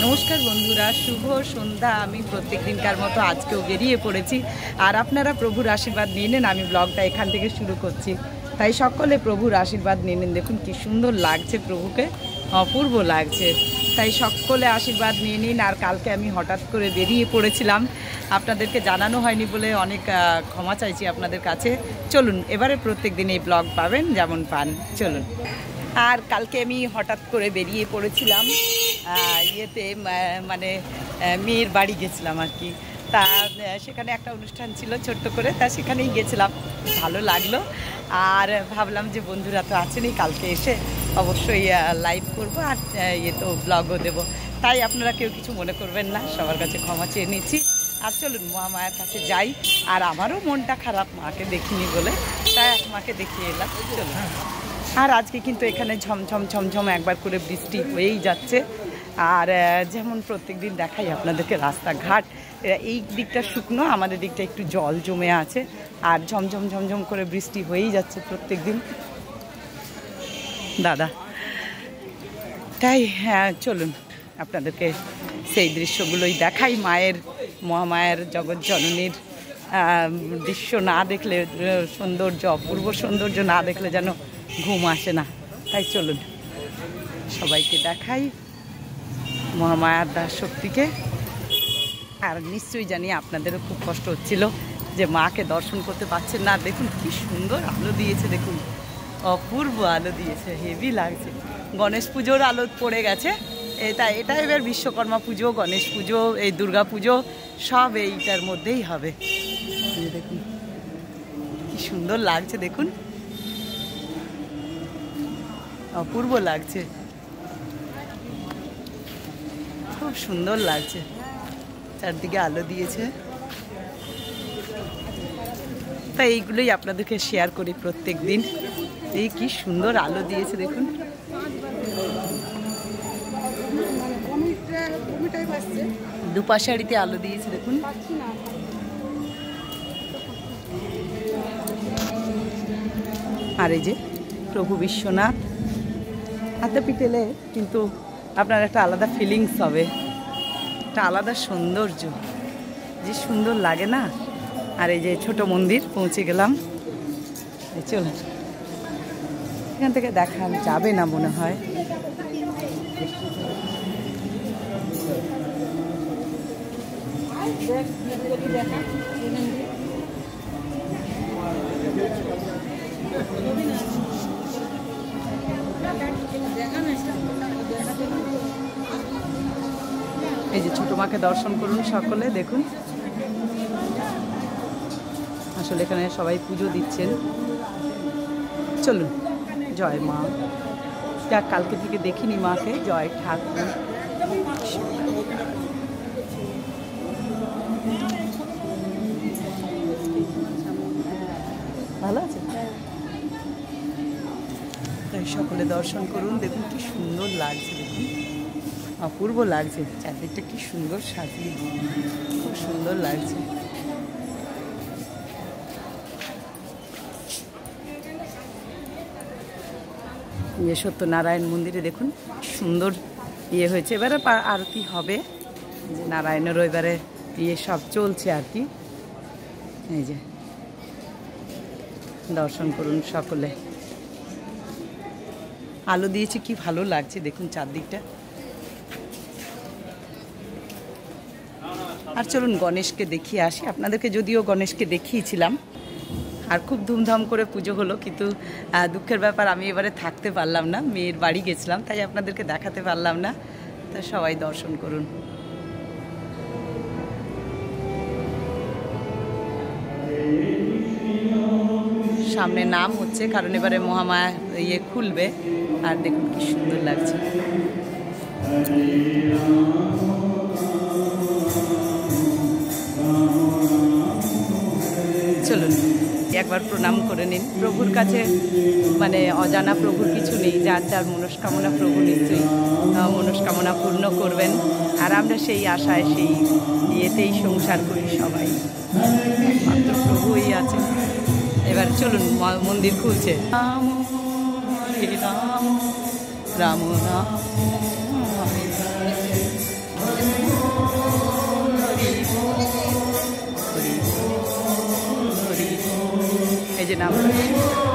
নমস্কার বন্ধুরা, শুভ সন্ধ্যা। আমি প্রত্যেক দিনকার মতো আজকেও বেরিয়ে পড়েছি, আর আপনারা প্রভুর আশীর্বাদ নিয়ে নেন। আমি ব্লগটা এখান থেকে শুরু করছি, তাই সকলে প্রভুর আশীর্বাদ নিয়ে নেন। দেখুন কি সুন্দর লাগছে, প্রভুকে অপূর্ব লাগছে, তাই সকলে আশীর্বাদ নিয়ে নিন। আর কালকে আমি হঠাৎ করে বেরিয়ে পড়েছিলাম, আপনাদেরকে জানানো হয়নি বলে অনেক ক্ষমা চাইছি আপনাদের কাছে। চলুন, এবারে প্রত্যেক দিন এই ব্লগ পাবেন যেমন পান। চলুন। আর কালকে আমি হঠাৎ করে বেরিয়ে পড়েছিলাম ইয়েতে, মানে মেয়ের বাড়ি গেছিলাম আর কি। তা সেখানে একটা অনুষ্ঠান ছিল ছোট্ট করে, তা সেখানেই গেছিলাম, ভালো লাগলো। আর ভাবলাম যে বন্ধুরা তো আছেনই, কালকে এসে অবশ্যই লাইভ করব, আর ইয়ে তো ব্লগও দেবো। তাই আপনারা কেউ কিছু মনে করবেন না, সবার কাছে ক্ষমা চেয়ে নিচ্ছি। আর চলুন মহামায়ার কাছে যাই। আর আমারও মনটা খারাপ, মাকে দেখিনি বলে, তাই মাকে দেখিয়ে এলাম। চলুন। আর আজকে কিন্তু এখানে ঝমঝম ঝমঝম একবার করে বৃষ্টি হয়েই যাচ্ছে। আর যেমন প্রত্যেক দিন দেখাই আপনাদেরকে রাস্তাঘাট, এই দিকটা শুকনো, আমাদের দিকটা একটু জল জমে আছে। আর ঝমঝম ঝমঝম করে বৃষ্টি হয়েই যাচ্ছে প্রত্যেক দিন। দাদা, তাই হ্যাঁ, চলুন আপনাদেরকে সেই দৃশ্যগুলোই দেখাই। মহামায়ের জগৎ জননীর দৃশ্য না দেখলে, সৌন্দর্য, অপূর্ব সৌন্দর্য না দেখলে যেন ঘুম আসে না। তাই চলুন সবাইকে দেখাই মহামায়ার দাস শক্তিকে। আর নিশ্চয়ই জানি আপনাদেরও খুব কষ্ট হচ্ছিল যে মাকে দর্শন করতে পারছেন না। দেখুন কি সুন্দর আলো দিয়েছে, দেখুন অপূর্ব আলো দিয়েছে, হেভি লাগছে। গণেশ পুজোর আলো পড়ে গেছে, এটা এবার বিশ্বকর্মা পুজো, গণেশ পুজো, এই দুর্গা পুজো সব এইটার মধ্যেই হবে। দেখুন কি সুন্দর লাগছে, দেখুন অপূর্ব লাগছে, খুব সুন্দর লাগছে। চারদিকে আলো দিয়েছে, তাই এইগুলোই আপনাদেরকে শেয়ার করি প্রত্যেক দিন। এই কি সুন্দর আলো দিয়েছে দেখুন। দুপাশাড়িতে আলো দিয়েছে দেখুন। আর এই যে প্রভু বিশ্বনাথ হাতে পিঠেলে কিন্তু আপনার একটা আলাদা ফিলিংস হবে, একটা আলাদা সৌন্দর্য, যে সুন্দর লাগে না। আর এই যে ছোট মন্দির পৌঁছে গেলাম। চলুন, এখান থেকে দেখা যাবে না মনে হয়। এই যে ছোট মাকে দর্শন করুন সকলে, দেখুন আসলে এখানে সবাই পুজো দিচ্ছেন। চলুন, জয় মা। যাক, কালকে থেকে দেখিনি মাকে। জয় ঠাকুর। ভালো আছে, তাই সকলে দর্শন করুন। দেখুন কি সুন্দর লাগছে, দেখুন অপূর্ব লাগছে, চারদিকটা কি সুন্দর সাজিয়ে, খুব সুন্দর লাগছে। সত্যনারায়ণ মন্দিরে দেখুন সুন্দর ইয়ে হয়েছে। এবারে আরতি হবে, যে নারায়ণের এবারে ইয়ে সব চলছে আর কি। এই যে দর্শন করুন সকলে। আলো দিয়েছে, কি ভালো লাগছে দেখুন চারদিকটা। আর চলুন গণেশকে দেখিয়ে আসি আপনাদেরকে, যদিও গণেশকে দেখিয়েছিলাম। আর খুব ধুমধাম করে পুজো হলো, কিন্তু দুঃখের ব্যাপার আমি এবারে থাকতে পারলাম না, মেয়ের বাড়ি গেছিলাম, তাই আপনাদেরকে দেখাতে পারলাম না। তা সবাই দর্শন করুন। সামনে নাম হচ্ছে, কারণ এবারে মহামায়া ইয়ে খুলবে। আর দেখুন কি সুন্দর লাগছে। চলুন একবার প্রণাম করে নিন প্রভুর কাছে। মানে অজানা প্রভুর কিছু নেই, যার যার মনস্কামনা প্রভু নিশ্চয়ই মনস্কামনা পূর্ণ করবেন। আর আমরা সেই আশায়, সেই ইয়েতেই সংসার করি সবাই, মাত্র প্রভুই আছে। এবার চলুন, মন্দির খুলছে। রাম রাম রাম রাম যে নামলো।